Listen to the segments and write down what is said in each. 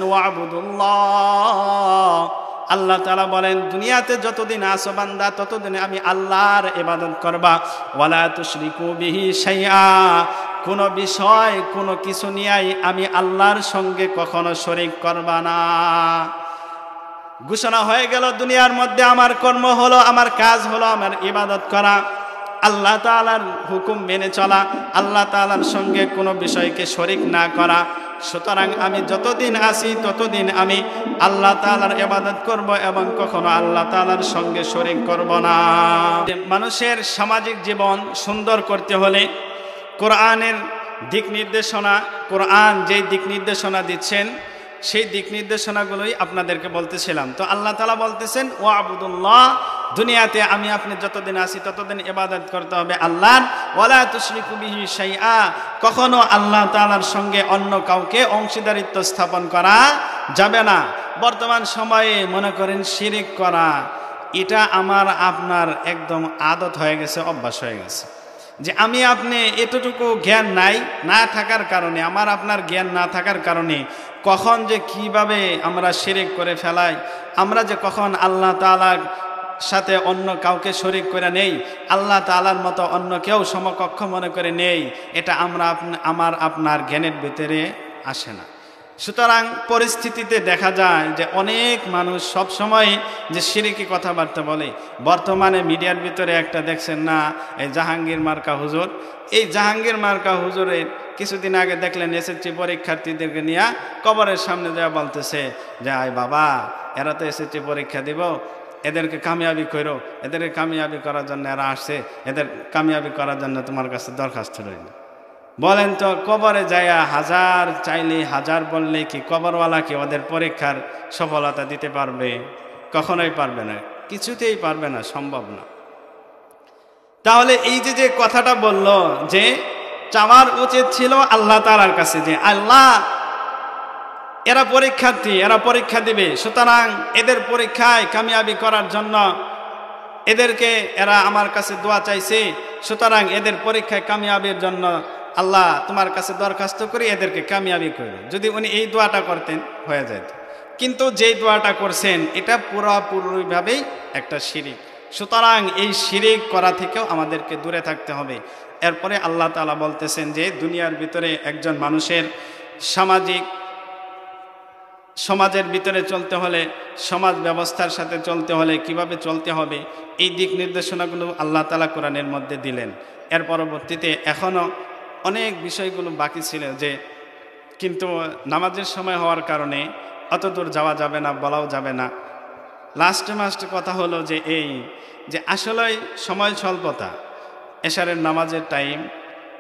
ওয়াবুদুল্লাহ। আল্লাহ তাআলা বলেন দুনিয়াতে যতদিন আসো বান্দা ততদিন আমি আল্লাহর ইবাদত করবা। ওয়ালা তুশরিকু বিহি শাইআ, কোনো বিষয় কোনো কিছু নিয়েই আমি আল্লাহর সঙ্গে কখনো শরীক করবা না। ঘোষণা হয়ে গেল দুনিয়ার মধ্যে আমার কর্ম হলো, আমার কাজ হলো আমার ইবাদত করা, আল্লাহ তাআলার হুকুম মেনে চলা, আল্লাহ তাআলার সঙ্গে কোনো বিষয়কে শরীক না করা। সুতরাং আমি যতদিন আছি ততদিন আমি আল্লাহ তাআলার ইবাদত করব এবং কখনো আল্লাহ তাআলার সঙ্গে শরীক করব না। মানুষের সামাজিক জীবন সুন্দর করতে হলে কোরআনের দিক নির্দেশনা, কোরআন যেই দিক নির্দেশনা দিচ্ছেন সেই দিক নির্দেশনাগুলোই আপনাদেরকে বলতেছিলাম। তো আল্লাহ তাআলা বলতেছেন ওয়াবুদুল্লাহ, দুনিয়াতে আমি আপনি যতদিন আছি ততদিন ইবাদত করতে হবে আল্লাহর। ওয়ালা তুশরিকু বিহি শাইআ, কখনো আল্লাহ তাআলার সঙ্গে অন্য কাউকে অংশীদারিত্ব স্থাপন করা যাবে না। বর্তমান সময়ে মনে করেন শিরিক করা, এটা আমার আপনার একদম আদত হয়ে গেছে, অভ্যাস হয়ে গেছে। যে আমি আপনি এতটুকু জ্ঞান না থাকার কারণে, আমার আপনার জ্ঞান না থাকার কারণে কখন যে কিভাবে আমরা শিরিক করে ফেলাই, আমরা যে কখন আল্লাহ তাআলার সাথে অন্য কাউকে শরীক করে নেই, আল্লাহ তাআলার মতো অন্য কেউ সমকক্ষ মনে করে নেই, এটা আমার আপনার জ্ঞানের ভিতরে আসে না। সুতরাং পরিস্থিতিতে দেখা যায় যে অনেক মানুষ সব সময় যে শিরকি কথাবার্তা বলে। বর্তমানে মিডিয়ার ভিতরে একটা দেখছেন না, এই জাহাঙ্গীর মার্কা হুজুর, এই জাহাঙ্গীর মার্কা হুজুরের কিছুদিন আগে দেখলেন এসএসসি পরীক্ষার্থীদেরকে নিয়ে কবরের সামনে যাওয়া বলতেছে যে আয় বাবা, এরা তো এসএসসি পরীক্ষা দিব, এদেরকে কামিয়াবি করো, এদেরকে কামিয়াবি করার জন্য এরা আসছে, এদের কামিয়াবি করার জন্য তোমার কাছে দরখাস্ত রইল। বলেন তো কবরে যায়া হাজার চাইলে হাজার বললে কি কবরওয়ালাকে ওদের পরীক্ষার সফলতা দিতে পারবে? কখনোই পারবে না, কিছুতেই পারবে না, সম্ভব না। তাহলে এই যে কথাটা বলল যে চাওয়ার উচিত ছিল আল্লাহ তাআলার কাছে যে আল্লাহ এরা পরীক্ষার্থী, এরা পরীক্ষা দিবে, সুতরাং এদের পরীক্ষায় কামিয়াবি করার জন্য এদেরকে, এরা আমার কাছে দোয়া চাইছে, সুতরাং এদের পরীক্ষায় কামিয়াবির জন্য আল্লাহ তোমার কাছে দরখাস্ত করি এদেরকে কামিয়াবি করবে। যদি উনি এই দোয়াটা করতেন হয়ে যেত, কিন্তু যেই দোয়াটা করছেন এটা পুরোপুরিভাবেই একটা শিরিক। সুতরাং এই শিরিক করা থেকেও আমাদেরকে দূরে থাকতে হবে। এরপরে আল্লাহ তাআলা বলতেছেন যে দুনিয়ার ভিতরে একজন মানুষের সমাজের ভিতরে চলতে হলে, সমাজ ব্যবস্থার সাথে চলতে হলে কিভাবে চলতে হবে, এই দিক নির্দেশনাগুলো আল্লাহ তাআলা কোরআনের মধ্যে দিলেন। এর পরবর্তীতে এখনও অনেক বিষয়গুলো বাকি ছিল যে, কিন্তু নামাজের সময় হওয়ার কারণে অত দূর যাওয়া যাবে না, বলাও যাবে না। লাস্টে কথা হলো যে এই যে আসলে সময় স্বল্পতা, এশারের নামাজের টাইম,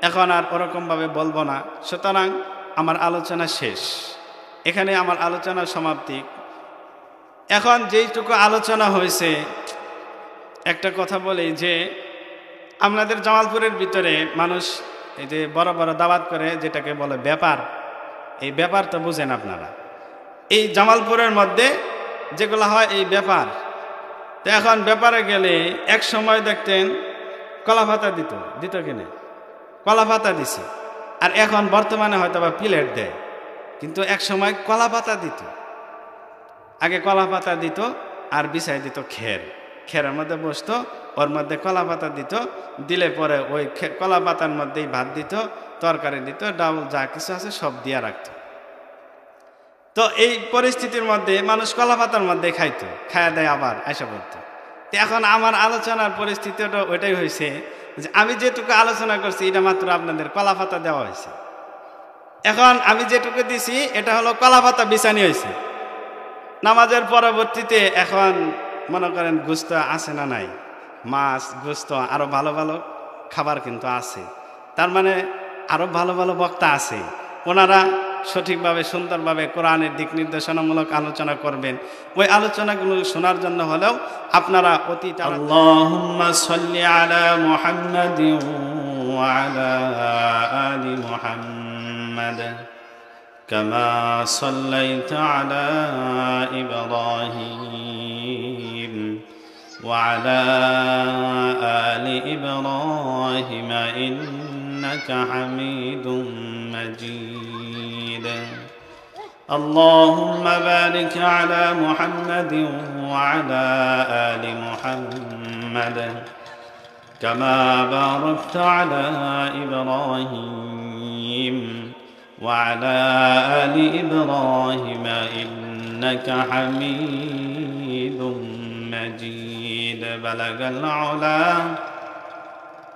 এখন আর ওরকমভাবে বলবো না। সুতরাং আমার আলোচনা শেষ, এখানে আমার আলোচনার সমাপ্তি। এখন যেইটুকু আলোচনা হয়েছে একটা কথা বলি যে আপনাদের জামালপুরের ভিতরে মানুষ এই যে বড় বড় দাওয়াত করে যেটাকে বলে ব্যাপার, এই ব্যাপার তো বুঝেন আপনারা। এই জামালপুরের মধ্যে যেগুলো হয় এই ব্যাপার, তো এখন ব্যাপারে গেলে এক সময় দেখতেন কলা পাতা দিত কিনে, কলা পাতা দিছে, আর এখন বর্তমানে হয়তো বা প্লেট দেয়, কিন্তু এক সময় কলা পাতা দিত। আগে কলা পাতা দিত আর বিছাই দিত খেরের মধ্যে বসতো, ওর মধ্যে কলা পাতা দিলে পরে ওই কলা পাতার মধ্যেই ভাত দিত, তরকারি দিত, ডাউল যা কিছু আছে সব দিয়া রাখত। তো এই পরিস্থিতির মধ্যে মানুষ কলা পাতার মধ্যে খাইতো, খায়া দেয় আবার আশা করতো। তো এখন আমার আলোচনার পরিস্থিতিটা ওইটাই হয়েছে যে আমি যেটুকু আলোচনা করছি এটা মাত্র আপনাদের কলা পাতা দেওয়া হয়েছে। এখন আমি যেটুকু দিছি এটা হলো কলা পাতা বিছানি হয়েছে। নামাজের পরবর্তীতে এখন মনে করেন গোস্ত আছে না নাই, মাছ, গোস্ত, আরো ভালো ভালো খাবার কিন্তু আছে। তার মানে আরো ভালো ভালো বক্তা আছে, ওনারা সঠিকভাবে সুন্দরভাবে কোরআনের দিক নির্দেশনামূলক আলোচনা করবেন। ওই আলোচনাগুলো শোনার জন্য হলেও আপনারা অতি আল্লাহুম্মা সাল্লি আলা মুহাম্মাদিন ওয়া আলা আলি মুহাম্মাদ কামা সাল্লাইতা আলা ইব্রাহিম ওয়া আলা আলি ইব্রাহিম ইন্নাকা হামিদুম মাজিদ। اللهم بارك على محمد وعلى آل محمد كما باركت على إبراهيم وعلى آل إبراهيم إنك حميد مجيد بلغ العلا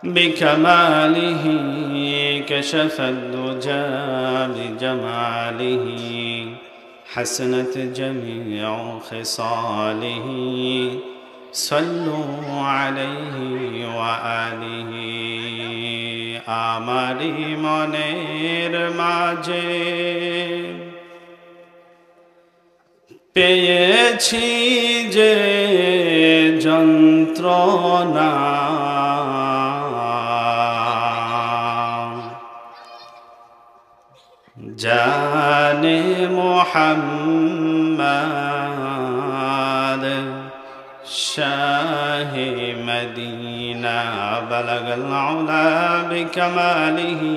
بكماله كشف الدجى بجماله حسنت جميع خصاله صلوا عليه وآله আমারি মনের মাঝে পেয়েছি যে যন্ত্রণা জানে মোহাম্মদ শাহে মদিনা বলগল আলা বিকমালিহি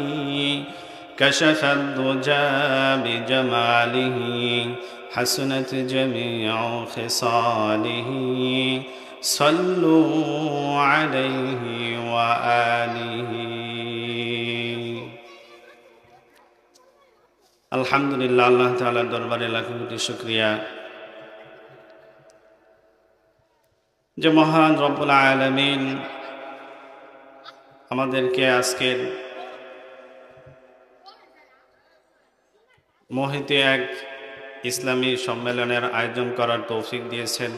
কশফাদ দুজা বিজমালিহি হাসনাত জামিউ খিসালিহি সাল্লু আলাইহি ওয়া আলিহি। আলহামদুলিল্লাহ, আল্লাহ তাআলার দরবারে লাখ কোটি শুকরিয়া যে মহান রব্বুল আলামিন আমাদেরকে আজকের মহিতে এক ইসলামী সম্মেলনের আয়োজন করার তৌফিক দিয়েছেন।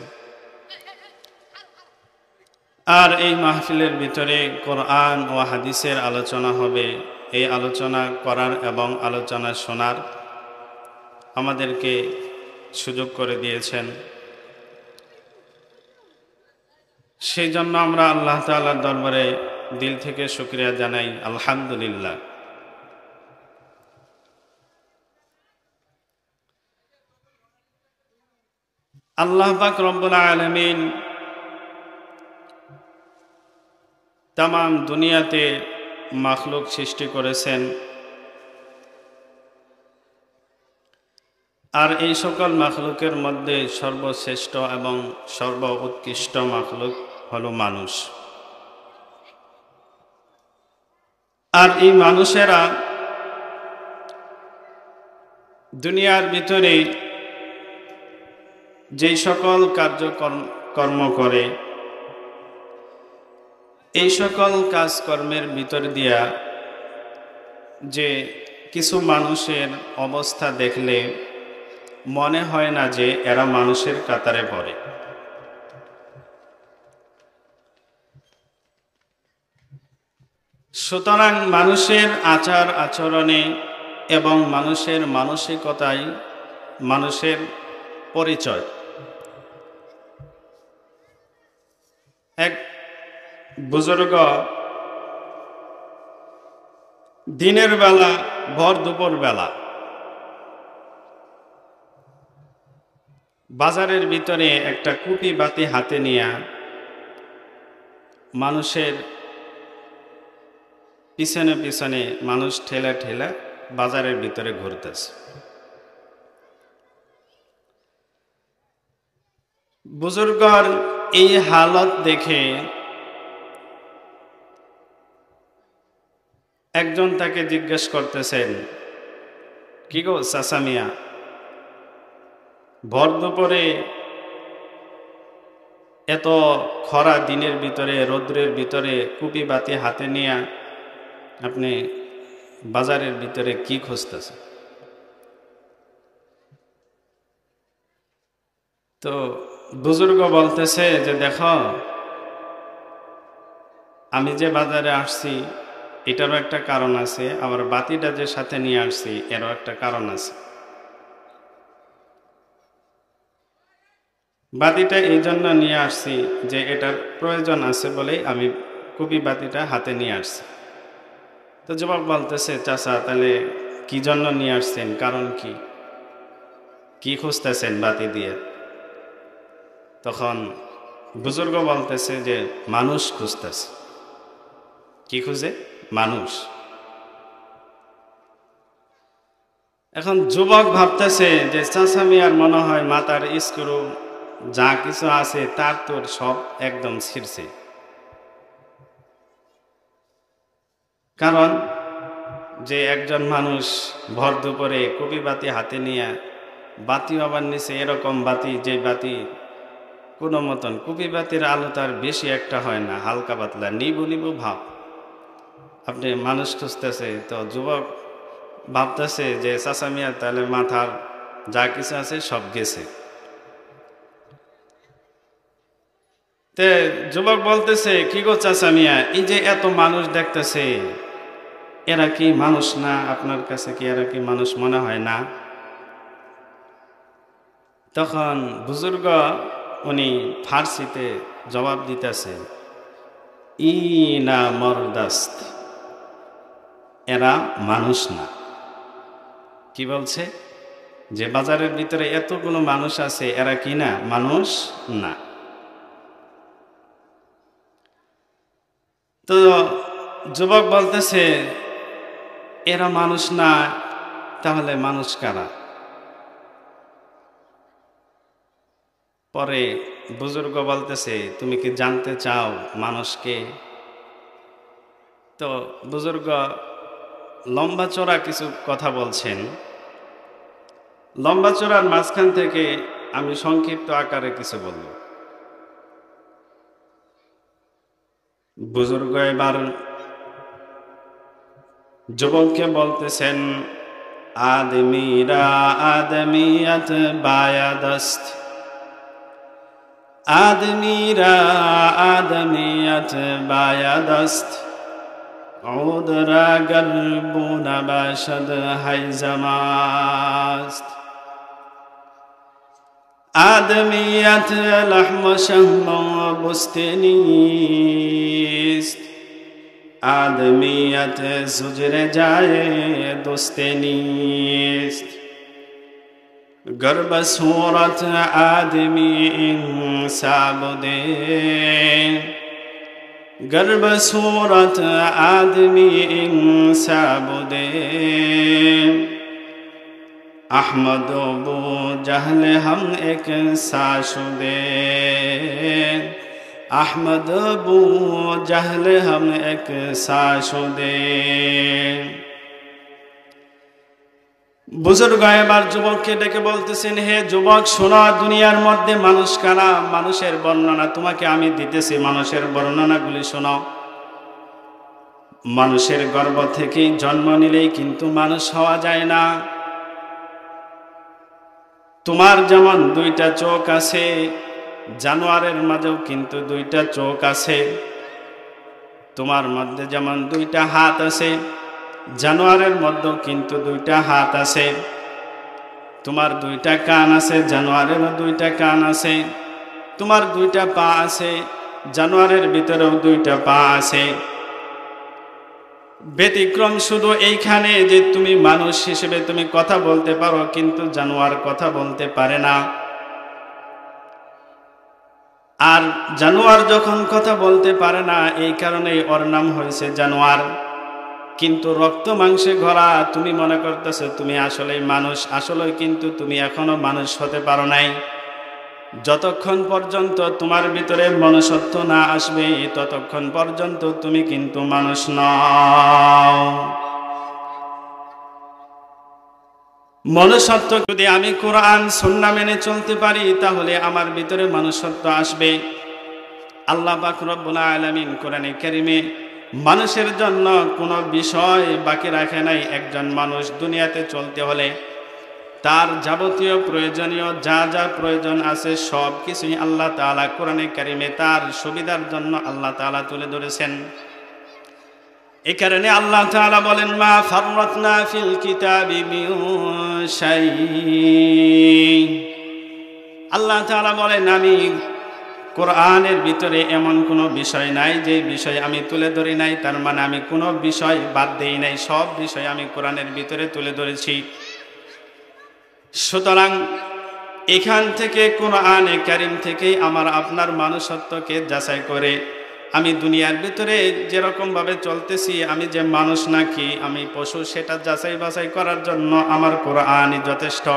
আর এই মাহফিলের ভিতরে কোরআন ও হাদিসের আলোচনা হবে। এই আলোচনা করার এবং আলোচনা শোনার আমাদেরকে সুযোগ করে দিয়েছেন। সেই জন্য আমরা আল্লাহ তাআলার দরবারে দিল থেকে শুকরিয়া জানাই, আলহামদুলিল্লাহ। আল্লাহ পাক রব্বুল আলামিন তামাম দুনিয়াতে মাখলুক সৃষ্টি করেছেন। আর এই সকল মাখলুকের মধ্যে সর্বশ্রেষ্ঠ এবং সর্ব উৎকৃষ্ট মাখলুক হলো মানুষ। আর এই মানুষেরা দুনিয়ার ভিতরে যেই সকল কার্যকর্ম করে, এই সকল কাজকর্মের ভিতর দিয়া যে কিছু মানুষের অবস্থা দেখলে মনে হয় না যে এরা মানুষের কাতারে পড়ে। সুতরাং মানুষের আচার আচরণে এবং মানুষের মানসিকতায় মানুষের পরিচয়। এক বুজুর্গ দিনের বেলা ভর দুপুর বেলা বাজারের ভিতরে একটা কুপি বাতি হাতে নিয়ে মানুষের পিছনে পিছনে মানুষ ঠেলা ঠেলা বাজারের ভিতরে ঘুরতেছে। বুজুর্গর এই হালত দেখে একজন তাকে জিজ্ঞেস করতেছেন, কি গো চাচা মিয়া, ভর দুপুরে এত খরা দিনের ভিতরে রৌদ্রের ভিতরে কুপি বাতি হাতে নিয়ে আপনি বাজারের ভিতরে কি খুঁজতেছেন? তো বুজুর্গ বলতেছে যে দেখো, আমি যে বাজারে আসছি এটারও একটা কারণ আছে, আবার বাতিটা যে সাথে নিয়ে আসছি এরও একটা কারণ আছে। বাতিটা এই জন্য নিয়ে আসছি যে এটার প্রয়োজন আছে বলেই আমি কুপি বাতিটা হাতে নিয়ে আসছি। তো যুবক বলতেছে, চাচা তাহলে কি জন্য নিয়ে আসছেন, কারণ কি খুঁজতেছেন বাতি দিয়ে? তখন বুজুর্গ বলতেছে যে মানুষ খুঁজতেছে। কি খুঁজে? মানুষ। এখন যুবক ভাবতেছে যে চাচা মিয়ার মনে হয় মাথার স্ক্রু যা কিছু আছে তার তোর সব একদম ছিঁড়ছে। কারণ যে একজন মানুষ ভর দুপুরে কপি বাতি হাতে নিয়ে বাতি আবার নিচে এরকম বাতি, যে বাতি কোনো মতন কপি বাতির আলো তার বেশি একটা হয় না, হালকা পাতলা নিবু নিবু ভাব, আপনি মানুষ খুঁজতেছে। তো যুবক ভাবতেছে যে চাচা মিয়া তাহলে মাথার যা কিছু আছে সব গেছে। তে যুবক বলতেছে, কি গো চাচা মিয়া, এই যে এত মানুষ দেখতেছে এরা কি মানুষ না? আপনার কাছে কি এরা কি মানুষ মনে হয় না? তখন বুজুর্গ উনি ফার্সিতে জবাব দিতেছে, ইনা মরদাস্ত, এরা মানুষ না। কি বলছে? যে বাজারের ভিতরে এতগুলো মানুষ আছে এরা কি না? মানুষ না। তো যুবক বলতেছে, এরা মানুষ না, তাহলে মানুষ কারা? পরে বুজুর্গ বলতেছে, তুমি কি জানতে চাও মানুষকে? তো বুজুর্গ লম্বা চড়া কিছু কথা বলছেন। লম্বা চড়ার মাঝখান থেকে আমি সংক্ষিপ্ত আকারে কিছু বলব। বুজুর্গ এবার যুবককে বলতেছেন, আদমিরা আদমিয়ত বায়াদস্ত, আদমিরা আদমিয়ত বায়াদস্ত, উদরা গলবুন বাশদ হাইজমাস্ত, আদমিয়ত লহম শহম বুস্তেনিস্ত, आदमियत सुजर जाए दोस्ते नीस्त, गर्ब सूरत आदमी इंसाबुदे, गर्ब सूरत आदमी इंसाबुदे, अहमद बो जहल हम एक साशुदे, अहमद बू जहल हम एक साशुदे। বুজুর্গ এবার যুবককে ডেকে বলতেছেন, হে যুবক শোনো, দুনিয়ার মধ্যে মানুষ কারা, মানুষের বর্ণনা তোমাকে আমি দিতেছি, মানুষের বর্ণনাগুলি শোনো। মানুষের গর্ভ থেকে জন্ম নিলেই কিন্তু মানুষ হওয়া যায় না। তোমার যেমন দুইটা চোখ আছে, জানোয়ারের মাঝেও কিন্তু দুইটা চোখ আছে। তোমার মধ্যে যেমন দুইটা হাত আছে, জানোয়ারের মধ্যেও কিন্তু দুইটা হাত আছে। তোমার দুইটা কান আছে, জানোয়ারেরও দুইটা কান আছে। তোমার দুইটা পা আছে, জানোয়ারের ভিতরেও দুইটা পা আছে। ব্যতিক্রম শুধু এইখানে যে তুমি মানুষ হিসেবে তুমি কথা বলতে পারো, কিন্তু জানোয়ার কথা বলতে পারে না। আর জানোয়ার যখন কথা বলতে পারে না, এই কারণেই ওর নাম হয়েছে জানোয়ার। কিন্তু রক্ত মাংসে ভরা তুমি মনে করতেছো তুমি আসলেই মানুষ, আসলে কিন্তু তুমি এখনো মানুষ হতে পারো নাই। যতক্ষণ পর্যন্ত তোমার ভিতরে মনুষ্যত্ব না আসবে, ততক্ষণ পর্যন্ত তুমি কিন্তু মানুষ নও। মনুষ্যত্ব যদি আমি কোরআন সুন্নাহ মেনে চলতে পারি, তাহলে আমার ভিতরে মনুষ্যত্ব আসবে। আল্লাহ পাক রব্বুল আলামিন কোরআনে কারিমে মানুষের জন্য কোনো বিষয় বাকি রাখে নাই। একজন মানুষ দুনিয়াতে চলতে হলে তার যাবতীয় প্রয়োজনীয় যা যা প্রয়োজন আছে সব কিছুই আল্লাহ তাআলা কোরআনে কারিমে তার সুবিধার জন্য আল্লাহ তাআলা তুলে ধরেছেন। এই কারণে আল্লাহ তাআলা বলেন, মা ফাররাতনা ফিল কিতাবি মিন শাই। আল্লাহ তাআলা বলেন, আমি কোরআনের ভিতরে এমন কোনো বিষয় নাই যে বিষয় আমি তুলে ধরি নাই। তার মানে আমি কোনো বিষয় বাদ দেই নাই, সব বিষয় আমি কোরআনের ভিতরে তুলে ধরেছি। সুতরাং এখান থেকে কোরআনে কারিম থেকে আমার আপনার মনুষ্যত্বকে যাচাই করে আমি দুনিয়ার ভিতরে যেরকম ভাবে চলতেছি আমি যে মানুষ নাকি আমি পশু সেটা যাচাই বাছাই করার জন্য আমার কোরআনই যথেষ্ট।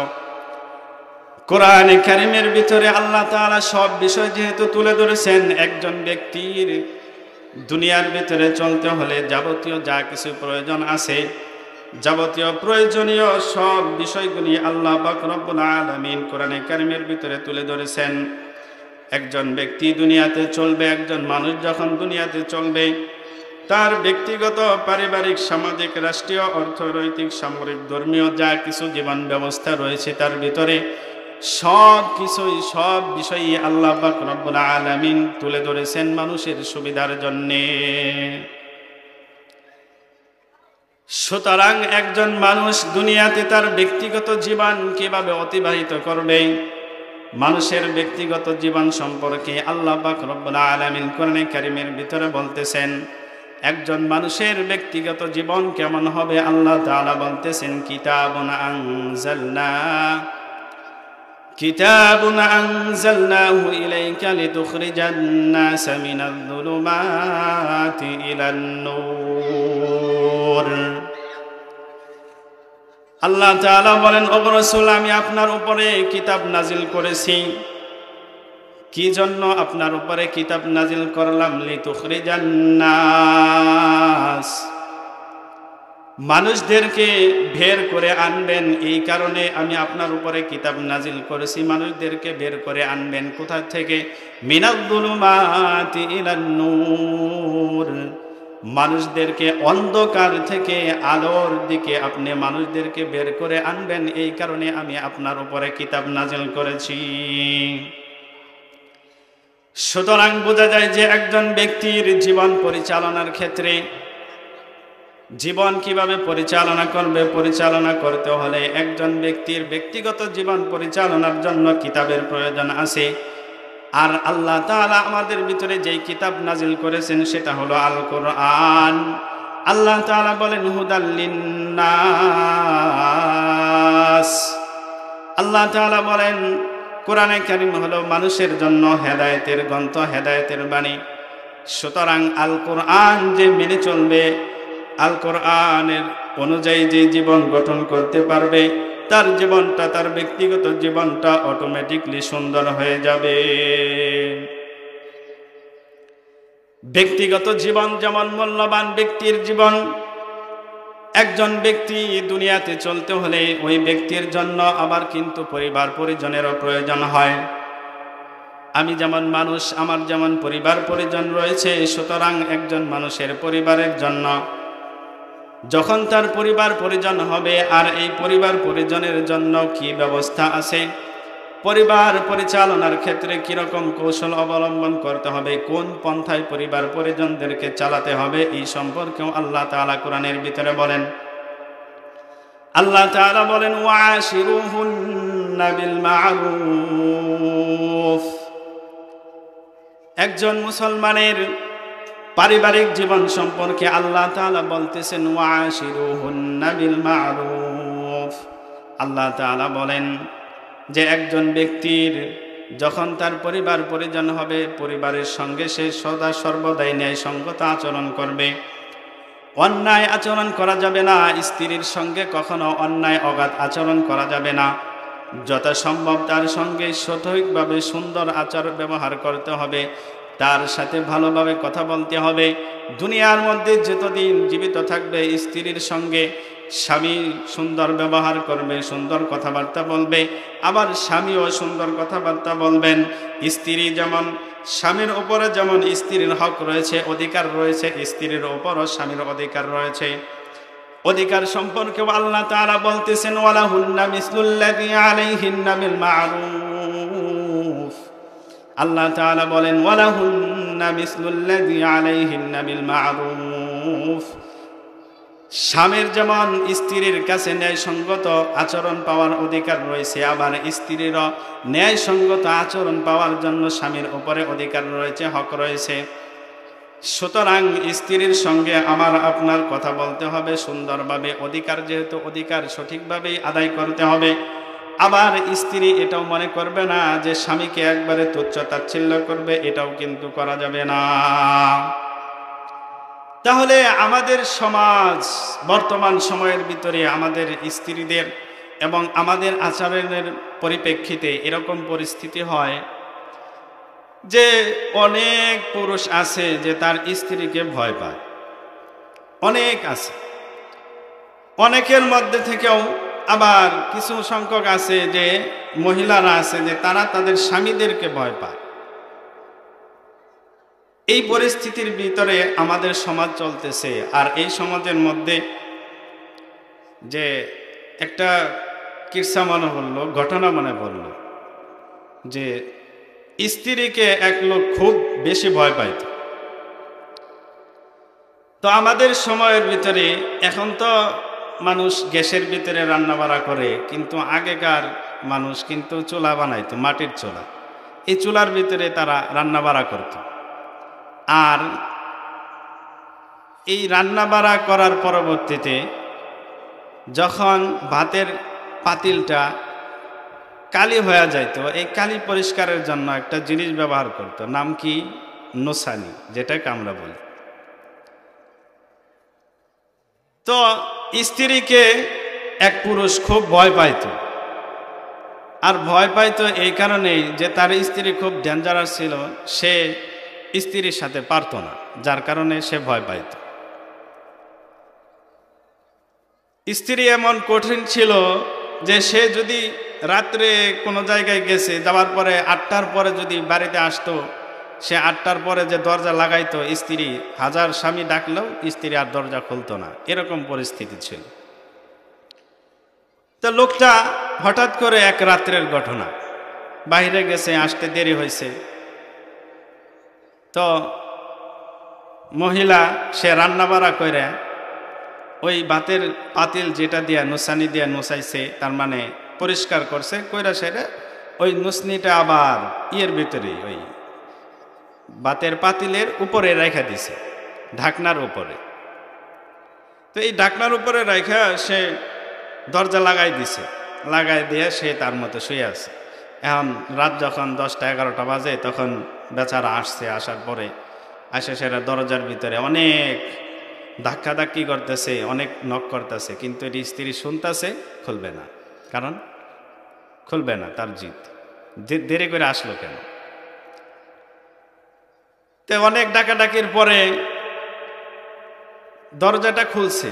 কোরআনে কারীমের ভিতরে আল্লাহ তাআলা সব বিষয় যেহেতু তুলে ধরেছেন, একজন ব্যক্তির দুনিয়ার ভিতরে চলতে হলে যাবতীয় যা কিছু প্রয়োজন আছে, যাবতীয় প্রয়োজনীয় সব বিষয়গুলি আল্লাহ পাক রব্বুল আলামিন কোরআনে কারীমের ভিতরে তুলে ধরেছেন। একজন ব্যক্তি দুনিয়াতে চলবে, একজন মানুষ যখন দুনিয়াতে চলবে, তার ব্যক্তিগত, পারিবারিক, সামাজিক, রাষ্ট্রীয়, অর্থনৈতিক, সামরিক, ধর্মীয় যা কিছু জীবন ব্যবস্থা রয়েছে তার ভিতরে সব কিছুই, সব বিষয়ই আল্লাহ পাক রব্বুল আলামিন তুলে ধরেছেন মানুষের সুবিধার জন্যে। সুতরাং একজন মানুষ দুনিয়াতে তার ব্যক্তিগত জীবন কিভাবে অতিবাহিত করবে, মানুষের ব্যক্তিগত জীবন সম্পর্কে আল্লাহ পাক রব্বুল আলামিন কোরআনে কারীমের ভিতরে বলতেছেন। একজন মানুষের ব্যক্তিগত জীবন কেমন হবে আল্লাহ তাআলা বলতেছেন, কিতাবুন আনজালনাহু ইলাইকা লিতুখরিজান নাসা মিনাল যুলুমাতি ইলান নূর। আল্লাহ তাআলা বলেন, ও রাসূল, আমি আপনার উপরে কিতাব নাজিল করেছি। কি জন্য আপনার উপরে কিতাব নাজিল করলাম? লিতুখরিজান নাস, মানুষদেরকে বের করে আনবেন, এই কারণে আমি আপনার উপরে কিতাব নাজিল করেছি। মানুষদেরকে বের করে আনবেন কোথা থেকে? মিনাল যুলুমাতি ইলান নূর, মানুষদেরকে অন্ধকার থেকে আলোর দিকে আপনি মানুষদেরকে বের করে আনবেন, এই কারণে আমি আপনার উপরে কিতাব নাজিল করেছি। সুতরাং বোঝা যায় যে একজন ব্যক্তির জীবন পরিচালনার ক্ষেত্রে, জীবন কিভাবে পরিচালনা করবে, পরিচালনা করতে হলে একজন ব্যক্তির ব্যক্তিগত জীবন পরিচালনার জন্য কিতাবের প্রয়োজন আছে। আর আল্লাহ তাআলা আমাদের ভিতরে যেই কিতাব নাজিল করেছেন সেটা হলো আল কোরআন। আল্লাহ তাআলা বলেন, হুদাল লিন্নাস। আল্লাহ তাআলা বলেন কোরআনে কারীম হলো মানুষের জন্য হেদায়েতের গ্রন্থ, হেদায়েতের বাণী। সুতরাং আল কোরআন যে মেনে চলবে, আল কোরআনের অনুযায়ী যে জীবন গঠন করতে পারবে, তার জীবনটা, তার ব্যক্তিগত জীবনটা অটোমেটিকলি সুন্দর হয়ে যাবে। ব্যক্তিগত জীবন যেমন মূল্যবান, ব্যক্তির জীবন, একজন ব্যক্তি দুনিয়াতে চলতে হলে ওই ব্যক্তির জন্য আবার কিন্তু পরিবার পরিজনেরও প্রয়োজন হয়। আমি যেমন মানুষ, আমার যেমন পরিবার পরিজন রয়েছে, সুতরাং একজন মানুষের পরিবারের জন্য যখন তার পরিবার পরিজন হবে, আর এই পরিবার পরিজনের জন্য কি ব্যবস্থা আছে, পরিবার পরিচালনার ক্ষেত্রে কিরকম কৌশল অবলম্বন করতে হবে, কোন পন্থায় পরিবার পরিজনদেরকে চালাতে হবে, এই সম্পর্কেও আল্লাহ তাআলা কোরআনের ভিতরে বলেন। আল্লাহ তাআলা বলেন, ওয়াশিরুহুন্না বিল মা'রুফ। একজন মুসলমানের পারিবারিক জীবন সম্পর্কে আল্লাহ তাআলা বলতেছেন, ওয়াশিরুহুন্না বিল মা'রুফ। আল্লাহ তাআলা বলেন যে একজন ব্যক্তির যখন তার পরিবার পরিজন হবে, পরিবারের সঙ্গে সে সদা সর্বদাই ন্যায়সঙ্গত আচরণ করবে, অন্যায় আচরণ করা যাবে না। স্ত্রীর সঙ্গে কখনো অন্যায় অগাধ আচরণ করা যাবে না। যথাসম্ভব তার সঙ্গে সঠিকভাবে সুন্দর আচার ব্যবহার করতে হবে, তার সাথে ভালোভাবে কথা বলতে হবে। দুনিয়ার মধ্যে যতদিন জীবিত থাকবে, স্ত্রীর সঙ্গে স্বামী সুন্দর ব্যবহার করবে, সুন্দর কথাবার্তা বলবে, আবার স্বামীও সুন্দর কথাবার্তা বলবেন। স্ত্রী যেমন, স্বামীর উপরে যেমন স্ত্রীর হক রয়েছে, অধিকার রয়েছে, স্ত্রীর উপরও স্বামীর অধিকার রয়েছে। অধিকার সম্পর্কে আল্লাহ তাআলা বলতেছেন, ওয়ালাহুন্না মিসলুল্লাযী আলাইহিন্না বিল মা'রুফ। আল্লাহ তাআলা বলেন, ওয়ালাহুন্না মিসলুল্লাযী আলাইহিন্না বিল মা'রুফ। স্বামীর যেমন স্ত্রীর কাছে ন্যায়সঙ্গত আচরণ পাওয়ার অধিকার রয়েছে, আবার স্ত্রীরও ন্যায়সঙ্গত আচরণ পাওয়ার জন্য স্বামীর উপরে অধিকার রয়েছে, হক রয়েছে। সুতরাং স্ত্রীর সঙ্গে আমার আপনার কথা বলতে হবে সুন্দরভাবে। অধিকার যেহেতু অধিকার, সঠিকভাবেই আদায় করতে হবে। আবার স্ত্রী এটাও মনে করবে না যে স্বামীকে একবারে তুচ্ছ তাচ্ছিল্য করবে, এটাও কিন্তু করা যাবে না। তাহলে আমাদের সমাজ বর্তমান সময়ের ভিতরে আমাদের স্ত্রীদের এবং আমাদের আচরণের পরিপ্রেক্ষিতে এরকম পরিস্থিতি হয় যে অনেক পুরুষ আছে যে তার স্ত্রীকে ভয় পায়, অনেক আছে। অনেকের মধ্যে থেকেও আবার কিছু সংখ্যক আছে যে মহিলারা আছে যে তারা তাদের স্বামীদেরকে ভয় পায়। এই পরিস্থিতির ভিতরে আমাদের সমাজ চলতেছে। আর এই সমাজের মধ্যে যে একটা কিসসা মনে পড়লো, ঘটনা মনে পড়লো যে স্ত্রীকে এক লোক খুব বেশি ভয় পাইত। তো আমাদের সময়ের ভিতরে এখন তো মানুষ গ্যাসের ভিতরে রান্না বাড়া করে, কিন্তু আগেকার মানুষ কিন্তু চুলা বানাইতো, মাটির চুলা। এই চুলার ভিতরে তারা রান্না বাড়া করত। আর এই রান্না বাড়া করার পরবর্তীতে যখন ভাতের পাতিলটা কালি হয়ে যাইত, এই কালি পরিষ্কারের জন্য একটা জিনিস ব্যবহার করত, নাম কি? নোসানি, যেটাকে আমরা বলি। তো স্ত্রীকে এক পুরুষ খুব ভয় পাইত। আর ভয় পাইতো এই কারণেই যে তার স্ত্রী খুব ডেঞ্জারাস ছিল, সে স্ত্রীর সাথে পারত না, যার কারণে সে ভয় পাইত। স্ত্রী এমন কঠিন ছিল যে সে যদি রাত্রে কোনো জায়গায় গেছে, যাওয়ার পরে 8টার পরে যদি বাড়িতে আসতো, সে 8টার পরে যে দরজা লাগাইতো, স্ত্রী হাজার স্বামী ডাকলেও স্ত্রী আর দরজা খুলতো না, এরকম পরিস্থিতি ছিল। তো লোকটা হঠাৎ করে এক রাত্রের ঘটনা, বাইরে গেছে, আসতে দেরি হয়েছে। তো মহিলা সে রান্না বাড়া করে ওই ভাতের পাতিল যেটা দিয়া নুসানি দিয়া নুসাইছে, তার মানে পরিষ্কার করছে, কইরা সেটা ওই নুসনিটা আবার ইয়ের ভিতরে ওই ভাতের পাতিলের উপরে রেখা দিছে, ঢাকনার উপরে। তো এই ঢাকনার উপরে রেখা সে দরজা লাগাই দিছে, লাগাই দিয়ে সে তার মতো শুয়ে আছে। এখন রাত যখন 10টা 11টা বাজে, তখন বেচারা আসছে। আসার পরে আসে সেটা দরজার ভিতরে অনেক ধাক্কাধাক্কি করতেছে, অনেক নক করতেছে, কিন্তু এটি স্ত্রী শুনতেছে, খুলবে না। কারণ খুলবে না, তার জিদ। দেরি করে আসলো কেন? তো অনেক ডাকাডাকির পরে দরজাটা খুলছে।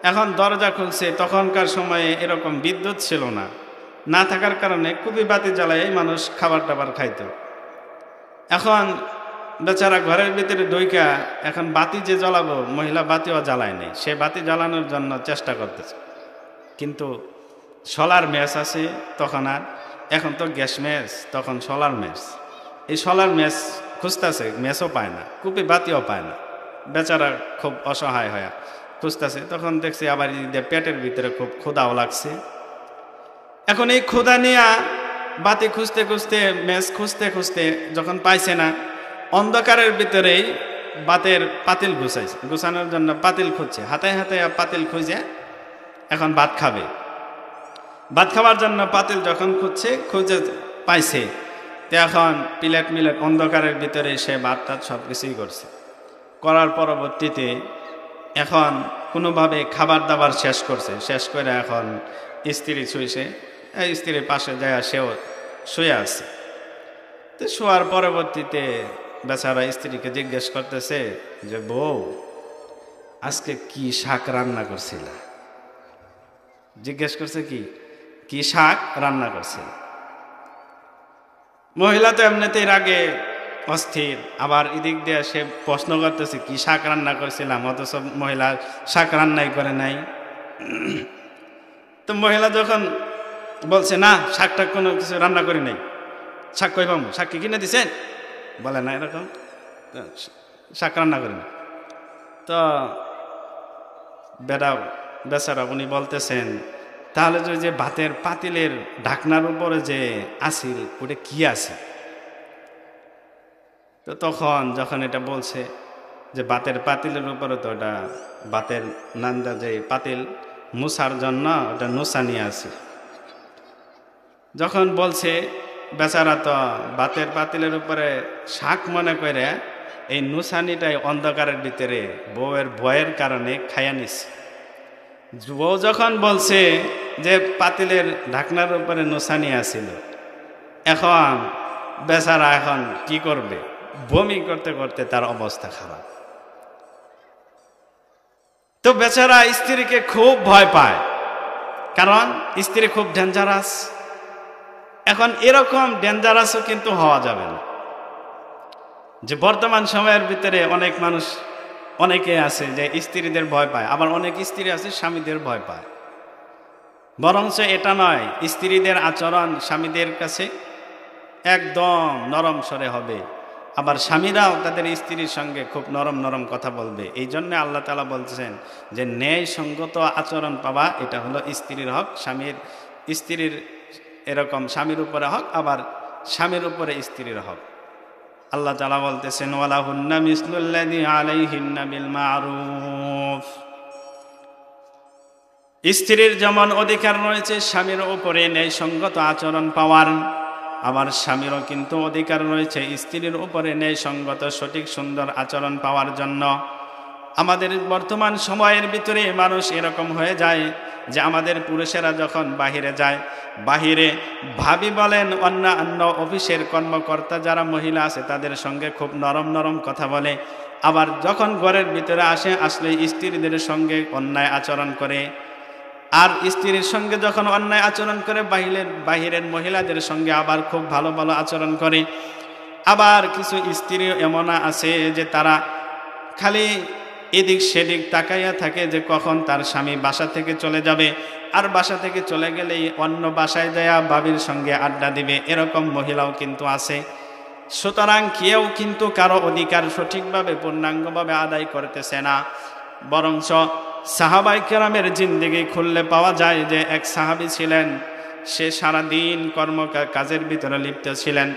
এখন দরজা খুলছে, তখনকার সময়ে এরকম বিদ্যুৎ ছিল না, না থাকার কারণে খুবই বাতি জ্বালায় মানুষ খাবার টাবার খাইত। এখন বেচারা ঘরের ভিতরে ঢুইকা এখন বাতি যে জ্বালাবো, মহিলা বাতিও জ্বালায় নেই, সে বাতি জ্বালানোর জন্য চেষ্টা করতেছে। কিন্তু সোলার ম্যাচ আছে তখন, আর এখন তো গ্যাস ম্যাচ, তখন সোলার ম্যাচ। এই সোলার ম্যাচ খুঁজতেছে, ম্যাচও পায় না, কুপি বাতিও পায় না। বেচারা খুব অসহায় হয়ে খুঁজতেছে। তখন দেখছি আবার পেটের ভিতরে খুব ক্ষুধাও লাগছে। এখন এই ক্ষুধা নিয়ে বাতি খুঁজতে খুঁজতে, ম্যাচ খুঁজতে খুঁজতে যখন পাইছে না, অন্ধকারের ভিতরেই বাতের পাতিল গুছানোর জন্য পাতিল খুঁজছে, হাতায় হাতায় পাতিল খুঁজে এখন ভাত খাবে। ভাত খাওয়ার জন্য পাতিল যখন খুঁজে পাইছে, তো এখন প্লেট মিলেট অন্ধকারের ভিতরে সে ভাত টাত সব কিছুই করছে। করার পরবর্তীতে এখন কোনোভাবে খাবার দাবার শেষ করছে, শেষ করে এখন স্ত্রী শুয়েছে, স্ত্রীর পাশে যায় সেও শুয়ে আছে। তো শোয়ার পরবর্তীতে বেচারা স্ত্রীকে জিজ্ঞেস করতেছে যে, বউ আজকে কি শাক রান্না করছিল? জিজ্ঞেস করছে কি শাক রান্না করছিল? মহিলা তো এমনিতেই রাগে অস্থির, আবার এদিক দিয়ে সে প্রশ্ন করতেছে কি শাক রান্না করছিলাম, অথচ মহিলা শাক রান্নাই করে নাই। তো মহিলা যখন বলছে না, শাকটা কোনো কিছু রান্না করি নাই, শাক কই পাবো, শাক কি কিনে দিছেন? বলে না, এরকম শাক রান্না করি না। তো বেচারা উনি বলতেছেন, তাহলে যে ভাতের পাতিলের ঢাকনার উপরে যে আসিল, ওটা কি আছে? তো তখন যখন এটা বলছে যে ভাতের পাতিলের উপরে, তো ওটা ভাতের নান্দা যে পাতিল মুছার জন্য ওটা নুসানি আছে। যখন বলছে বেচারা তো ভাতের পাতিলের উপরে শাক মনে করে এই নুসানিটাই অন্ধকারের ভিতরে বউয়ের ভয়ের কারণে খাইয়া নিছে। বউ যখন বলছে যে পাতিলের ঢাকনার উপরে নুসানি আছিল, এখন বেচারা এখন কি করবে, বমি করতে করতে তার অবস্থা খারাপ। তো বেচারা স্ত্রীকে খুব ভয় পায়, কারণ স্ত্রী খুব ডেঞ্জারাস। এখন এরকম ডেঞ্জারাসও কিন্তু হওয়া যাবে না যে বর্তমান সময়ের ভিতরে অনেক মানুষ অনেকে আছে যে স্ত্রীদের ভয় পায়, আবার অনেক স্ত্রী আছে স্বামীদের ভয় পায়। বরঞ্চ এটা নয়, স্ত্রীদের আচরণ স্বামীদের কাছে একদম নরম স্বরে হবে, আবার স্বামীরাও তাদের স্ত্রীর সঙ্গে খুব নরম নরম কথা বলবে। এই জন্য আল্লাহ তাআলা বলছেন যে ন্যায় সঙ্গত আচরণ পাওয়া এটা হলো স্ত্রীর হক, স্ত্রীর এরকম স্বামীর উপরে হক, আবার স্বামীর উপরে স্ত্রীর হক। আল্লাহ তাআলা বলতেছেন ওয়ালাহুন্না মিসলুল্লাযী আলাইহিন্না বিল মারুফ। স্ত্রীর যেমন অধিকার রয়েছে স্বামীর উপরে ন্যায়সঙ্গত আচরণ পাওয়ার, আবার স্বামীরও কিন্তু অধিকার রয়েছে স্ত্রীর উপরে ন্যায়সঙ্গত সঠিক সুন্দর আচরণ পাওয়ার জন্য। আমাদের বর্তমান সময়ের ভিতরে মানুষ এরকম হয়ে যায় যে আমাদের পুরুষেরা যখন বাহিরে যায়, বাহিরে ভাবি বলেন অন্যান্য অফিসের কর্মকর্তা যারা মহিলা আছে তাদের সঙ্গে খুব নরম নরম কথা বলে, আবার যখন ঘরের ভিতরে আসলে স্ত্রীদের সঙ্গে অন্যায় আচরণ করে। আর স্ত্রীর সঙ্গে যখন অন্যায় আচরণ করে বাহিরের মহিলাদের সঙ্গে আবার খুব ভালো ভালো আচরণ করে। আবার কিছু স্ত্রী এমন আছে যে তারা খালি এদিক সেদিক তাকাইয়া থাকে যে কখন তার স্বামী বাসা থেকে চলে যাবে, আর বাসা থেকে চলে গেলেই অন্য বাসায় যায়া ভাবির সঙ্গে আড্ডা দিবে, এরকম মহিলাও কিন্তু আছে। সুতরাং কেউ কিন্তু কারো অধিকার সঠিকভাবে পূর্ণাঙ্গভাবে আদায় করতেছে না। বরঞ্চ সাহাবায়ে কেরামের জিন্দেগি খুললে পাওয়া যায় যে এক সাহাবী ছিলেন, সে সারাদিন কাজের ভিতরে লিপ্ত ছিলেন।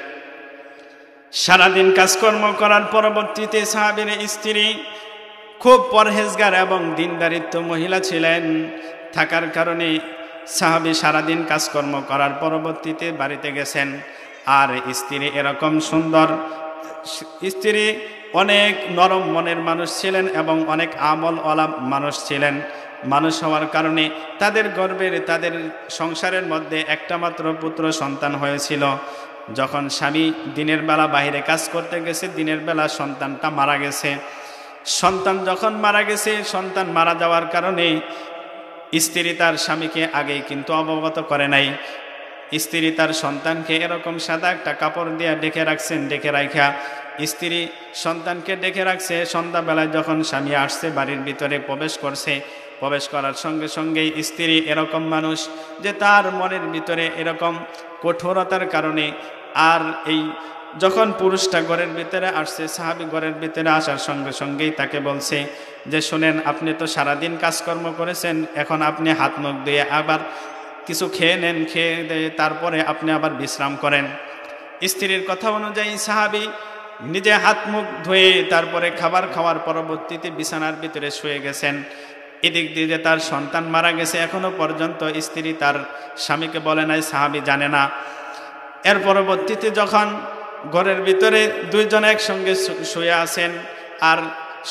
সারাদিন কাজকর্ম করার পরবর্তীতে সাহাবীর স্ত্রী খুব পরহেজগার এবং দিনদারিত্ব মহিলা ছিলেন, থাকার কারণে সাহাবী সারাদিন কাজকর্ম করার পরবর্তীতে বাড়িতে গেছেন। আর স্ত্রী এরকম সুন্দর, স্ত্রী অনেক নরম মনের মানুষ ছিলেন এবং অনেক আমলওয়ালা মানুষ ছিলেন। মানুষ হওয়ার কারণে তাদের গর্ভের তাদের সংসারের মধ্যে একটা মাত্র পুত্র সন্তান হয়েছিল। যখন স্বামী দিনের বেলা বাইরে কাজ করতে গেছে, দিনের বেলা সন্তানটা মারা গেছে। সন্তান যখন মারা গেছে, সন্তান মারা যাওয়ার কারণে স্ত্রী তার স্বামীকে আগেই কিন্তু অবগত করে নাই। স্ত্রী তার সন্তানকে এরকম সাদা একটা কাপড় দিয়ে ডেকে রাখছেন, ডেকে রাখা স্ত্রী সন্তানকে ডেকে রাখছে। সন্ধ্যাবেলায় যখন স্বামী আসছে বাড়ির ভিতরে প্রবেশ করার সঙ্গে সঙ্গেই স্ত্রী এরকম মানুষ যে তার মনের ভিতরে এরকম কঠোরতার কারণে, আর এই যখন পুরুষটা ঘরের ভিতরে আসছে, সাহাবী ঘরের ভিতরে আসার সঙ্গে সঙ্গেই তাকে বলছে যে শোনেন, আপনি তো সারাদিন কাজকর্ম করেছেন, এখন আপনি হাত মুখ ধুয়ে আবার কিছু খেয়ে নেন, খেয়ে দিয়ে তারপরে আপনি আবার বিশ্রাম করেন। স্ত্রীর কথা অনুযায়ী সাহাবী নিজে হাত মুখ ধুয়ে তারপরে খাবার খাওয়ার পরবর্তীতে বিছানার ভিতরে শুয়ে গেছেন। এদিক দিয়ে যে তার সন্তান মারা গেছে এখনো পর্যন্ত স্ত্রী তার স্বামীকে বলে নাই, সাহাবী জানে না। এর পরবর্তীতে যখন ঘরের ভিতরে দুইজন একসঙ্গে শুয়ে আছেন, আর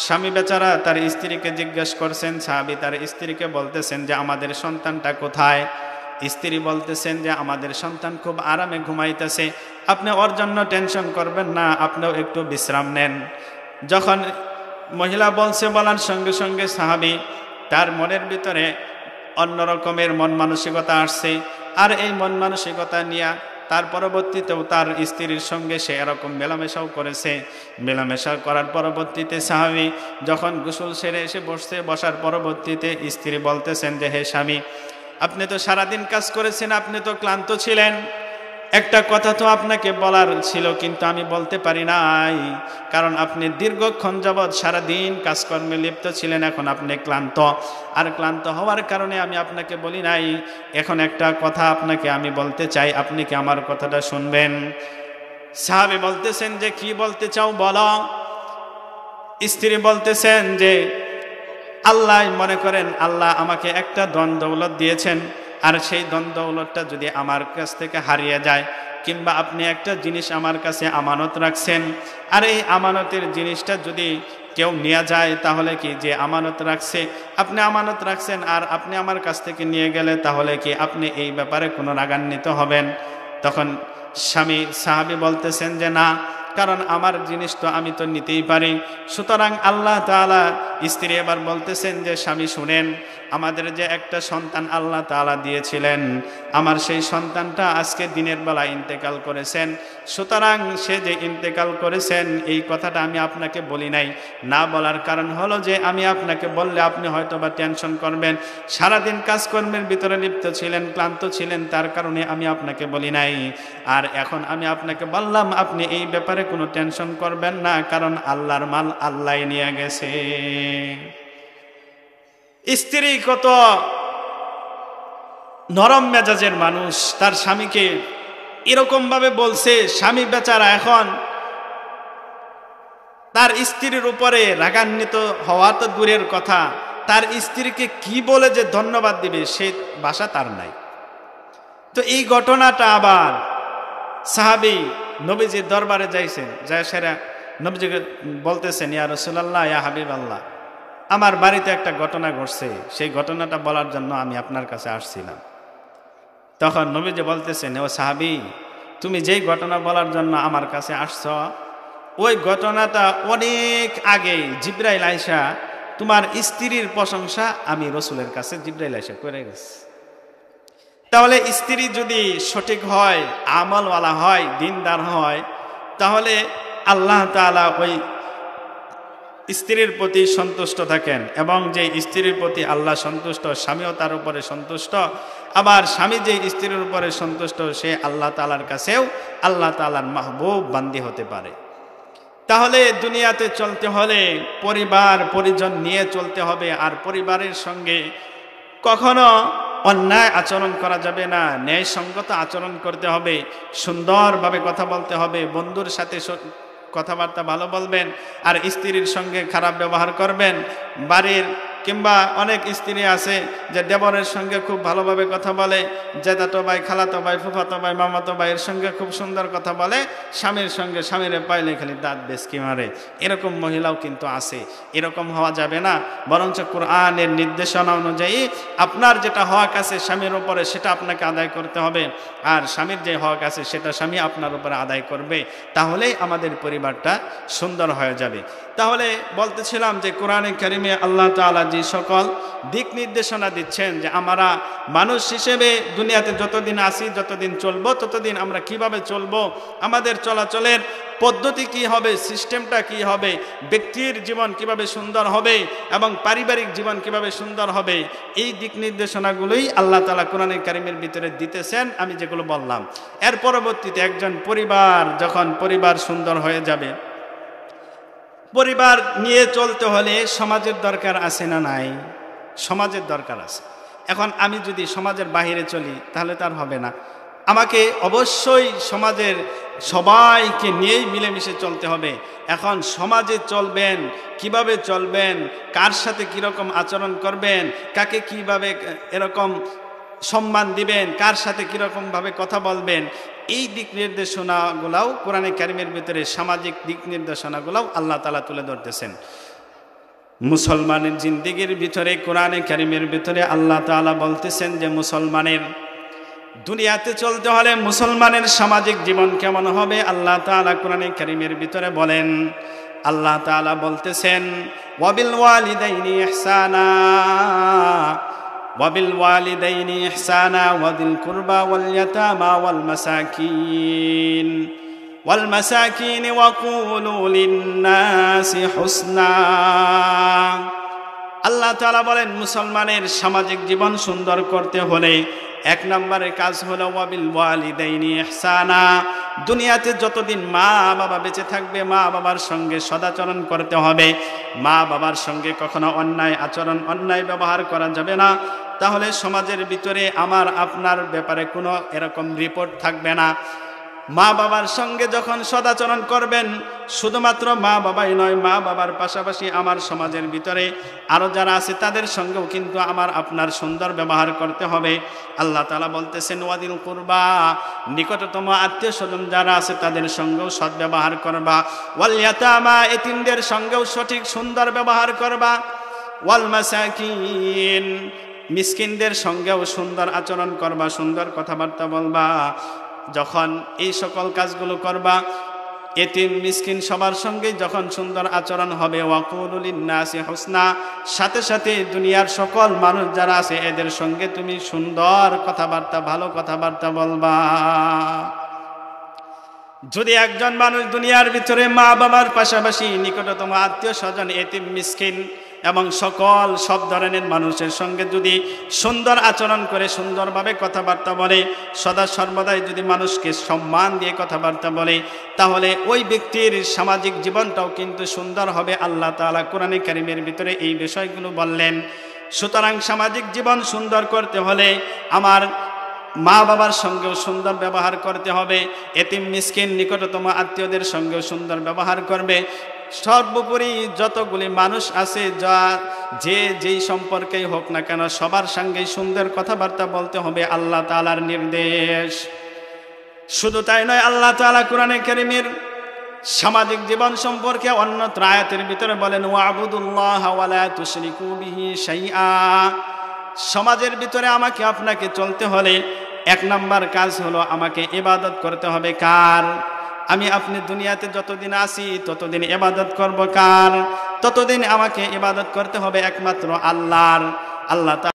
স্বামী বেচারা তার স্ত্রীকে জিজ্ঞেস করছেন, সাহাবী তার স্ত্রীকে বলতেছেন যে আমাদের সন্তানটা কোথায়? স্ত্রী বলতেছেন যে আমাদের সন্তান খুব আরামে ঘুমাইতেছে, আপনি ওর জন্য টেনশন করবেন না, আপনিও একটু বিশ্রাম নেন। যখন মহিলা বলছে, বলার সঙ্গে সঙ্গে সাহাবী তার মনের ভিতরে অন্যরকমের মন মানসিকতা আসছে, আর এই মন মানসিকতা নিয়ে তার পরবর্তীতেও তার স্ত্রীর সঙ্গে সে এরকম মেলামেশাও করেছে। মেলামেশা করার পরবর্তীতে সাহাবী যখন গোসল সেরে এসে বসার পরবর্তীতে স্ত্রী বলতেছেন যে হে স্বামী, আপনি তো সারাদিন কাজ করেছেন, আপনি তো ক্লান্ত ছিলেন, একটা কথা তো আপনাকে বলার ছিল কিন্তু আমি বলতে পারি নাই, কারণ আপনি দীর্ঘক্ষণ যাবৎ সারাদিন কাজকর্মে লিপ্ত ছিলেন, এখন আপনি ক্লান্ত, আর ক্লান্ত হওয়ার কারণে আমি আপনাকে বলি নাই। এখন একটা কথা আপনাকে আমি বলতে চাই, আপনি কি আমার কথাটা শুনবেন? সাহাবী বলতেছেন যে কি বলতে চাও বলো। স্ত্রী বলতেছেন যে আল্লাহ, মনে করেন আল্লাহ আমাকে একটা ধন দৌলত দিয়েছেন, আর সেই ধন দৌলতটা যদি আমার কাছ থেকে হারিয়ে যায়, কিংবা আপনি একটা জিনিস আমার কাছে আমানত রাখছেন, আর এই আমানতের জিনিসটা যদি কেউ নিয়ে যায়, তাহলে কি যে আমানত রাখছে, আপনি আমানত রাখছেন আর আপনি আমার কাছ থেকে নিয়ে গেলে তাহলে কি আপনি এই ব্যাপারে কোনো রাগান্বিত হবেন? তখন সাহাবী বলতেছেন যে না, কারণ আমার জিনিস তো আমি তো নিতেই পারি। সুতরাং আল্লাহ তাআলা, স্ত্রী এবার বলতেছেন যে স্বামী শুনেন, আমাদের যে একটা সন্তান আল্লাহ তাআলা দিয়েছিলেন, আমার সেই সন্তানটা আজকে দিনের বেলা ইন্তেকাল করেছেন। সুতরাং সে যে ইন্তেকাল করেছেন এই কথাটা আমি আপনাকে বলি নাই। না বলার কারণ হলো যে আমি আপনাকে বললে আপনি হয়তো বা টেনশন করবেন, সারাদিন কাজকর্মের ভিতরে লিপ্ত ছিলেন, ক্লান্ত ছিলেন, তার কারণে আমি আপনাকে বলি নাই। আর এখন আমি আপনাকে বললাম, আপনি এই ব্যাপারে কোনো টেনশন করবেন না, কারণ আল্লাহর মাল আল্লাহ নিয়ে গেছে। স্ত্রী কত নরম মেজাজের মানুষ, তার স্বামীকে এরকম ভাবে বলছে। স্বামী বেচারা এখন তার স্ত্রীর উপরে রাগান্বিত হওয়া তো দূরের কথা, তার স্ত্রীকে কি বলে যে ধন্যবাদ দিবে সে ভাষা তার নাই। তো এই ঘটনাটা আবার সাহাবী নবীজির দরবারে যাইছেন, যায় সেরা নবীজিকে বলতেছেন, ইয়া রাসূলুল্লাহ, ইয়া হাবিবাল্লাহ, আমার বাড়িতে একটা ঘটনা ঘটছে, সেই ঘটনাটা বলার জন্য আমি আপনার কাছে আসছিলাম। তখন নবীজি বলতেছেন, ও সাহাবী, তুমি যেই ঘটনা বলার জন্য আমার কাছে আসছ, ওই ঘটনাটা অনেক আগে জিবরাইল আইসা তোমার স্ত্রীর প্রশংসা আমি রসুলের কাছে জিবরাইল আইসা করে গেছি। তাহলে স্ত্রী যদি সঠিক হয়, আমলওয়ালা হয়, দিনদার হয়, তাহলে আল্লাহ তাআলা ওই স্ত্রীর প্রতি সন্তুষ্ট থাকেন, এবং যে স্ত্রীর প্রতি আল্লাহ সন্তুষ্ট, স্বামীও তার উপরে সন্তুষ্ট। আবার স্বামী যে স্ত্রীর উপরে সন্তুষ্ট, সে আল্লাহ তাআলার কাছেও আল্লাহ তাআলার মাহবুব বান্দি হতে পারে। তাহলে দুনিয়াতে চলতে হলে পরিবার পরিজন নিয়ে চলতে হবে, আর পরিবারের সঙ্গে কখনো অন্যায় আচরণ করা যাবে না, ন্যায়সঙ্গত আচরণ করতে হবে, সুন্দরভাবে কথা বলতে হবে, বন্ধুর সাথে কথাবার্তা ভালো বলবেন, আর স্ত্রীর সঙ্গে খারাপ ব্যবহার করবেন। বাড়ির কিংবা অনেক স্ত্রী আছে যে দেবরের সঙ্গে খুব ভালোভাবে কথা বলে, জেঠাতো ভাই, খালাতো ভাই, ফুফাতো ভাই, মামাতো ভাইয়ের সঙ্গে খুব সুন্দর কথা বলে, স্বামীর সঙ্গে স্বামীরে পাইলে খালি দাঁত বেশকি মারে, এরকম মহিলাও কিন্তু আছে। এরকম হওয়া যাবে না, বরঞ্চ কোরআনের নির্দেশনা অনুযায়ী আপনার যেটা হক আছে স্বামীর উপরে সেটা আপনাকে আদায় করতে হবে, আর স্বামীর যে হক আছে সেটা স্বামী আপনার উপরে আদায় করবে, তাহলেই আমাদের পরিবারটা সুন্দর হয়ে যাবে। তাহলে বলতেছিলাম যে কোরআনে কারিমে আল্লাহ তাআলা যে সকল দিক নির্দেশনা দিচ্ছেন যে আমরা মানুষ হিসেবে দুনিয়াতে যতদিন আসি, যতদিন চলবো, ততদিন আমরা কিভাবে চলবো, আমাদের চলাচলের পদ্ধতি কি হবে, সিস্টেমটা কি হবে, ব্যক্তির জীবন কিভাবে সুন্দর হবে এবং পারিবারিক জীবন কিভাবে সুন্দর হবে, এই দিক নির্দেশনাগুলোই আল্লাহ তাআলা কোরআনে কারিমের ভিতরে দিতেছেন। আমি যেগুলো বললাম, এর পরবর্তীতে একজন পরিবার যখন পরিবার সুন্দর হয়ে যাবে, পরিবার নিয়ে চলতে হলে সমাজের দরকার আছে না নাই? সমাজের দরকার আছে। এখন আমি যদি সমাজের বাহিরে চলি তাহলে তার হবে না, আমাকে অবশ্যই সমাজের সবাইকে নিয়েই মিলেমিশে চলতে হবে। এখন সমাজে চলবেন, কিভাবে চলবেন, কার সাথে কীরকম আচরণ করবেন, কাকে কিভাবে এরকম সম্মান দিবেন, কার সাথে কীরকমভাবে কথা বলবেন, এই দিক নির্দেশনাগুলাও কোরআনে কারিমের ভিতরে, সামাজিক দিক নির্দেশনাগুলাও আল্লাহ তাআলা তুলে ধরতেছেন। মুসলমানের জিন্দেগির ভিতরে কোরআনে কারিমের ভিতরে আল্লাহ তাআলা বলতেছেন যে মুসলমানের দুনিয়াতে চলতে হলে মুসলমানের সামাজিক জীবন কেমন হবে আল্লাহ তাআলা কোরআনে কারিমের ভিতরে বলেন। আল্লাহ তাআলা বলতেছেন, ওয়াবিল ওয়ালিদাইনি ইহসানা وبالوالدين إحسانا وذي القربى واليتامى والمساكين وقولوا للناس حسنا। আল্লাহ তাআলা বলেন মুসলমানের সামাজিক জীবন সুন্দর করতে হলে এক নম্বরের কাজ হলো ওয়াবিল ওয়ালিদাইনি ইহসানা। দুনিয়াতে যতদিন মা বাবা বেঁচে থাকবে মা বাবার সঙ্গে সদাচরণ করতে হবে, মা বাবার সঙ্গে কখনো অন্যায় আচরণ, অন্যায় ব্যবহার করা যাবে না। তাহলে সমাজের ভিতরে আমার আপনার ব্যাপারে কোনো এরকম রিপোর্ট থাকবে না। মা বাবার সঙ্গে যখন সদাচরণ করবেন, শুধুমাত্র মা বাবাই নয়, মা বাবার পাশাপাশি আমার সমাজের ভিতরে আরও যারা আছে তাদের সঙ্গেও কিন্তু আপনার সুন্দর ব্যবহার করতে হবে। আল্লাহ তাআলা বলতেছেন ওয়াদিল কুরবা, নিকটতম আত্মীয় স্বজন যারা আছে তাদের সঙ্গেও সৎ ব্যবহার করবা, ওয়াল ইয়াতামা, এতিমদের সঙ্গেও সঠিক সুন্দর ব্যবহার করবা, ওয়াল মাসাকিন, মিসকিনদের সঙ্গেও সুন্দর আচরণ করবা, সুন্দর কথাবার্তা বলবা। যখন এই সকল কাজগুলো করবা, এতিম মিসকিন সবার সঙ্গে যখন সুন্দর আচরণ হবে, ওয়াকুলু লিন্নাসি হুসনা, সাথে সাথে দুনিয়ার সকল মানুষ যারা আছে এদের সঙ্গে তুমি সুন্দর কথাবার্তা, ভালো কথাবার্তা বলবা। যদি একজন মানুষ দুনিয়ার ভিতরে মা বাবার পাশাপাশি নিকটতম আত্মীয় স্বজন, এতিম মিসকিন এবং সব ধরনের মানুষের সঙ্গে যদি সুন্দর আচরণ করে, সুন্দরভাবে কথাবার্তা বলে, সদা সর্বদাই যদি মানুষকে সম্মান দিয়ে কথাবার্তা বলে, তাহলে ওই ব্যক্তির সামাজিক জীবনটাও কিন্তু সুন্দর হবে। আল্লাহ তাআলা কোরআনে কারীমের ভিতরে এই বিষয়গুলো বললেন। সুতরাং সামাজিক জীবন সুন্দর করতে হলে আমার মা বাবার সঙ্গেও সুন্দর ব্যবহার করতে হবে, এতিম মিসকিন নিকটতম আত্মীয়দের সঙ্গেও সুন্দর ব্যবহার করবে। সর্বোপরি যতগুলি মানুষ আছে, যেই সম্পর্কেই হোক না কেন, সবার সঙ্গেই সুন্দর কথাবার্তা বলতে হবে, আল্লাহ তাআলার নির্দেশ। শুধু তাই নয়, আল্লাহ তাআলা কোরআনে কারীমের সামাজিক জীবন সম্পর্কে অন্যত্র আয়াতের ভিতরে বলেন ওয়াবুদুল্লাহ ওয়ালা তুশরিকু বিহি শাইআ। সমাজের ভিতরে আমাকে আপনাকে চলতে হলে 1 নাম্বার কাজ হলো আমাকে ইবাদত করতে হবে। কার? আমি আপনি দুনিয়াতে যতদিন আছি ততদিন ইবাদত করব কার? ততদিন আমাকে ইবাদত করতে হবে একমাত্র আল্লাহর। আল্লাহ